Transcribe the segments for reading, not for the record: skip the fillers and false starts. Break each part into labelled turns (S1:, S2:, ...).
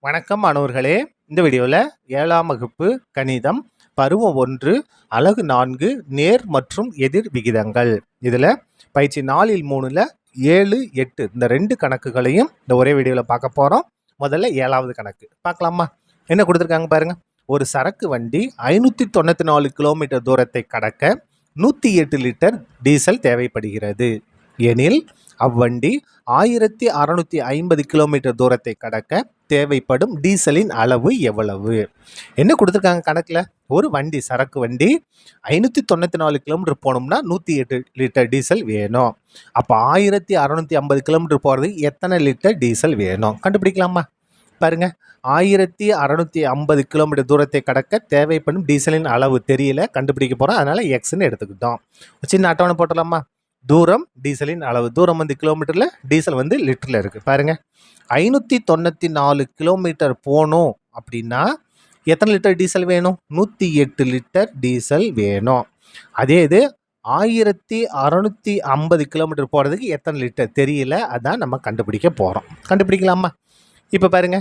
S1: வணக்கம் மாணவர்களே. இந்த வீடியோவில் 7ஆம் வகுப்பு கணிதம் பருவம் 1 அலகு 4 நேர் மற்றும் எதிர் விகிதங்கள். இதில் பயிற்சி 4ல் 3ல் 7, 8 இந்த 2 கணக்குகளையும் இந்த ஒரே வீடியோவில் பார்க்க போகிறோம். முதல்ல 7வது கணக்கு பார்க்கலாமா? என்ன கொடுத்துருக்காங்க பாருங்க. ஒரு சரக்கு வண்டி 594 கிலோமீட்டர் தூரத்தை கடக்க 108 லிட்டர் டீசல் தேவைப்படுகிறது எனில் அவ்வண்டி 1650 கிலோமீட்டர் தூரத்தை கடக்க தேவைப்படும் டீசலின் அளவு எவ்வளவு? என்ன கொடுத்துருக்காங்க கணக்கில்? ஒரு வண்டி, சரக்கு வண்டி 594 கிலோமீட்டர் போனோம்னா 108 லிட்டர் டீசல் வேணும். அப்போ 1650 கிலோமீட்டர் போகிறதுக்கு எத்தனை லிட்டர் டீசல் வேணும் கண்டுபிடிக்கலாமா? பாருங்க, 1650 கிலோமீட்டர் தூரத்தை கடக்க தேவைப்படும் டீசலின் அளவு தெரியல, கண்டுபிடிக்க போகிறோம். அதனால எக்ஸ்ன்னு எடுத்துக்கிட்டோம். சின்ன அட்டவணை போட்டலாமா? தூரம், டீசலின் அளவு. தூரம் வந்து கிலோமீட்டரில், டீசல் வந்து லிட்டரில் இருக்குது. பாருங்க, 594 கிலோமீட்டர் போகணும் அப்படின்னா எத்தனை லிட்டர் டீசல் வேணும்? 108 லிட்டர் டீசல் வேணும். அதே இது 1650 கிலோமீட்டர் போகிறதுக்கு எத்தனை லிட்டர் தெரியல, அதான் நம்ம கண்டுபிடிக்க போகிறோம். கண்டுபிடிக்கலாமா? இப்போ பாருங்க,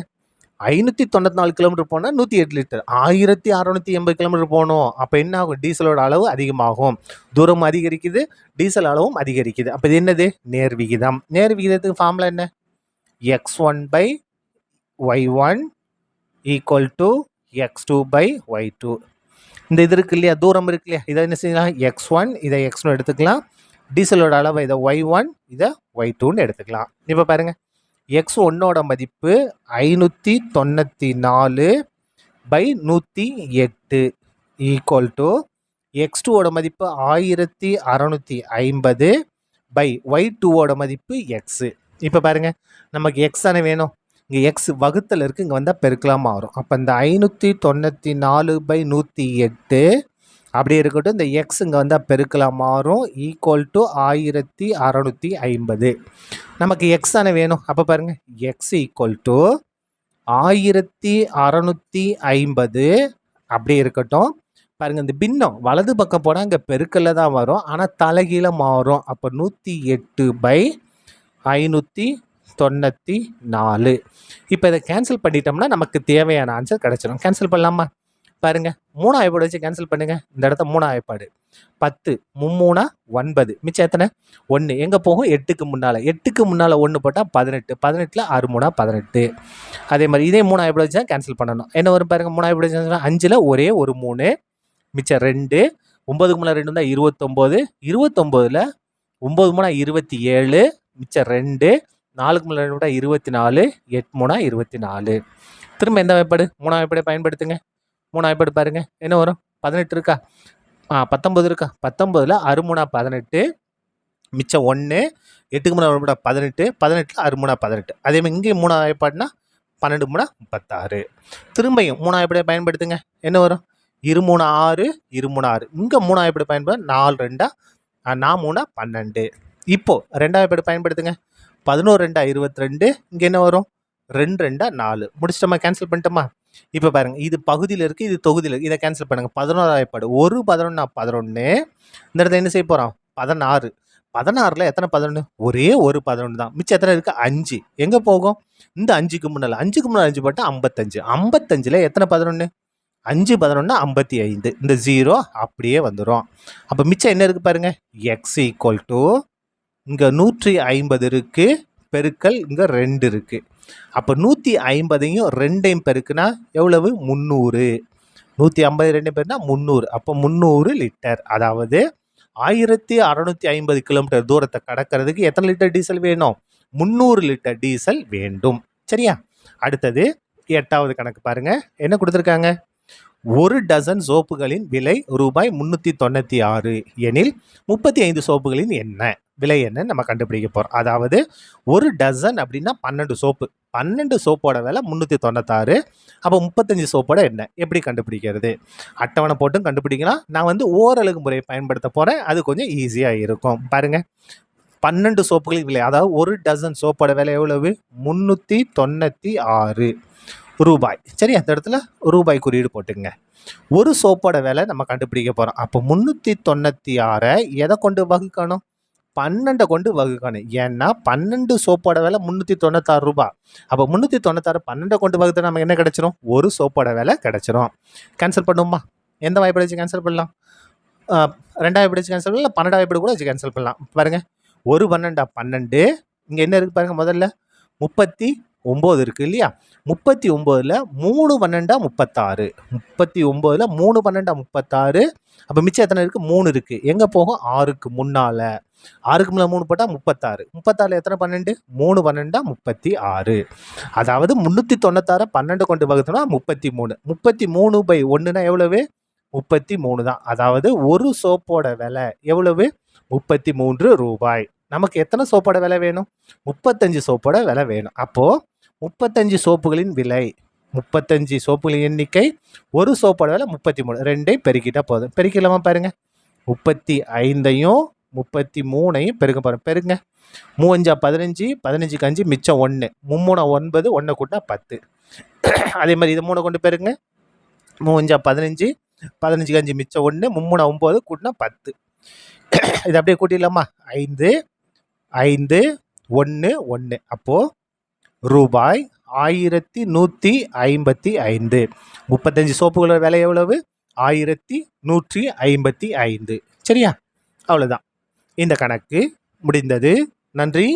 S1: 594 கிலோமீட்டர் போனால் 108 லிட்டர், 1680 கிலோமீட்டர் போகணும். அப்போ என்ன ஆகும்? டீசலோட அளவு அதிகமாகும். தூரம் அதிகரிக்குது, டீசல் அளவும் அதிகரிக்குது. அப்போ இது என்னது? நேர் விகிதம். நேர் விகிதத்துக்கு ஃபார்முலா என்ன? x1/y1 equal to x2/y2. இந்த இது இருக்கு இல்லையா, தூரம் இருக்கு இல்லையா, இதை என்ன செய்யலாம்? x1, இதை x1 எடுத்துக்கலாம். டீசலோட அளவை இதை y1, இதை y2ன்னு எடுத்துக்கலாம். இப்போ பாருங்க, x1ஓட மதிப்பு 594/108 ஈக்குவல் டு x2ஓட மதிப்பு 1650/y2ஓட மதிப்பு எக்ஸு. இப்போ பாருங்க, நமக்கு எக்ஸ் தானே வேணும். இங்கே எக்ஸ் வகுத்தல் இருக்குது, இங்கே வந்தால் பெருக்கலாமா வரும். அப்போ இந்த 594/108 அப்படியே இருக்கட்டும். இந்த எக்ஸ் இங்கே வந்தால் பெருக்கலாம் மாறும், ஈக்குவல் டு 1650. நமக்கு எக்ஸ் தானே வேணும். அப்போ பாருங்கள், எக்ஸ் ஈக்குவல் டு 1650 அப்படியே இருக்கட்டும். பாருங்கள், இந்த பின்னம் வலது பக்கம் போனால் இங்கே பெருக்கல்ல தான் வரும், ஆனால் தலைகீழ மாறும். அப்போ 108/594. இப்போ இதை கேன்சல் பண்ணிட்டோம்னா நமக்கு தேவையான ஆன்சர் கிடச்சிடும். கேன்சல் பண்ணலாமா? பாருங்க, 3 ஆயப்பாடு வச்சு கேன்சல் பண்ணுங்க. இந்த இடத்த 3 ஆயப்பாடு, 10 3 9, மிச்சம் எத்தனை? 1. எங்கே போகும்? 8க்கு முன்னால். 8க்கு முன்னால் 1 போட்டால் 18, 18ல் 6 3 18. அதே மாதிரி இதே 3 ஆயப்பாடு வச்சு தான் கேன்சல் பண்ணணும். என்ன வரும் பாருங்க? 3 ஆயப்பாடு வச்சு 5ல் ஒரே ஒரு 3, மிச்சம் 2. 9க்கு முன்னால் 2 இருந்தால் 29, 29ல் 9 3 27, மிச்சம் 2. 4க்கு முன்னால் 2 24, 8 3 24. திரும்ப எந்த வாய்ப்பாடு? 3 வாய்ப்பாடை பயன்படுத்துங்க. 3 வாய்ப்பாடு பாருங்க, என்ன வரும்? 18 இருக்கா? 19 இருக்கா? 19ல் 6 3 18, மிச்சம் 1. 8க்கு முன்னாடி 18, 18ல் 6 3 18. அதே மாதிரி இங்கே 3 வாய்ப்பாடுனா 12 3 36. திரும்பியும் 3 வாய்ப்பாடை பயன்படுத்துங்க. என்ன வரும்? 2 3 6, 2 3 6. இங்கே 3 வாய்ப்பாடு பயன்படுத்த 4 2 4 3 12. இப்போ 2 வாய்ப்பாடு பயன்படுத்துங்க. 11 2 22. இங்கே என்ன வரும்? 2 2 4. முடிச்சிட்டோமா? கேன்சல் பண்ணிட்டோமா? இப்போ பாருங்கள், இது பகுதியில் இருக்குது, இது தொகுதியில் இருக்குது. இதை கேன்சல் பண்ணுங்கள். 11 வாய்ப்பாடு, ஒரு 11 11. இந்த இடத்துல என்ன செய்ய போகிறோம்? 16. 16ல் எத்தனை 11? ஒரே ஒரு 11 தான். மிச்சம் எத்தனை இருக்குது? 5. எங்கே போகும்? இந்த 5க்கு முன்னால் 5 போட்டால் 55. 55ல் எத்தனை 11? 5 11 55. இந்த 0 அப்படியே வந்துடும். அப்போ மிச்சம் என்ன இருக்குது பாருங்கள்? எக்ஸ் ஈக்குவல் டு இங்கே 150 இருக்குது, பெருக்கல் இங்கே 2 இருக்குது. அப்போ 150ஐயும் 2ஐயும் பெருக்குனா எவ்வளவு? 300. 150 2 பெருக்குனா 300. அப்போ 300 லிட்டர். அதாவது 1650 கிலோமீட்டர் தூரத்தை கடக்கிறதுக்கு எத்தனை லிட்டர் டீசல் வேணும்? 300 லிட்டர் டீசல் வேண்டும். சரியா? அடுத்தது 8வது கணக்கு பாருங்க. என்ன கொடுத்துருக்காங்க? ஒரு டசன் சோப்புகளின் விலை ரூபாய் 396 எனில் 35 சோப்புகளின் என்ன விலை என்ன நம்ம கண்டுபிடிக்க போகிறோம். அதாவது ஒரு டசன் அப்படின்னா 12 சோப்பு. 12 சோப்போட விலை 396. அப்போ 35 சோப்போட என்ன எப்படி கண்டுபிடிக்கிறது? அட்டவணை போட்டும் கண்டுபிடிக்கலாம். நான் வந்து ஓரலகு முறையை பயன்படுத்த போகிறேன், அது கொஞ்சம் ஈஸியாக இருக்கும். பாருங்கள், 12 சோப்புகளின் விலை, அதாவது ஒரு டசன் சோப்போட விலை எவ்வளவு? 396 ரூபாய். சரி, அந்த இடத்துல ரூபாய் குறியீடு போட்டுங்க. ஒரு சோப்போட விலை நம்ம கண்டுபிடிக்க போகிறோம். அப்போ 396 எதை கொண்டு வகுக்கணும்? 12 கொண்டு வகுக்கணும். ஏன்னா 12 சோப்போட விலை 396 ரூபாய். அப்போ 396 12 கொண்டு வகுத்தா நமக்கு என்ன கிடைச்சிரும்? ஒரு சோப்போட விலை கிடைச்சிரும். கேன்சல் பண்ணுமா? எந்த வாய்ப்பை வச்சு கேன்சல் பண்ணலாம்? 2 வாய்ப்பை வச்சு கேன்சல் பண்ணலாம், இல்லை 12 வாய்ப்பை கூட வச்சு கேன்சல் பண்ணலாம். பாருங்க, ஒரு 12 இங்கே என்ன இருக்கு பாருங்க, முதல்ல 39 இருக்கு இல்லையா? 39ல் 3 12 36. 39ல் 3 12 36. அப்போ மிச்சம் எத்தனை இருக்கு? 3 இருக்கு. எங்கே போகும்? 6க்கு முன்னால. 6க்கு முன்னால 3 போட்டால் 36. 36ல் எத்தனை 12? 3 12 36. அதாவது 396 12 கொண்டு வகுத்தோம்னா 33. 33/1 எவ்வளவு? 33 தான். அதாவது ஒரு சோப்போட விலை எவ்வளவு? 33 ரூபாய். நமக்கு எத்தனை சோப்போட விலை வேணும்? 35 சோப்போட விலை வேணும். அப்போ 35 சோப்புகளின் விலை, 35 சோப்புகளின் எண்ணிக்கை, ஒரு சோப்போட விலை 33. 2ஐ பெருக்கிட்டா போதும். பெருக்கலாமா? பாருங்க, 35ஐயும் 33ஐயும் பெருக்க போறோம். பெருங்க, 3 5 15, 15க்கு 5 மிச்சம் 1, 3 9, 1 கூட்டினா 10. அதே மாதிரி இது 3 கொண்டு பெருங்க, 3 15, 15க்கு 5 மிச்சம் 1, 3 9 கூட்டினா 10. இது அப்படியே கூட்டிடலாமா? 5 5 1 1. அப்போ ரூபாய் 1155. 35 சோப்புகளோட விலை எவ்வளவு? 1155. சரியா? அவ்வளோதான், இந்த கணக்கு முடிந்தது. நன்றி.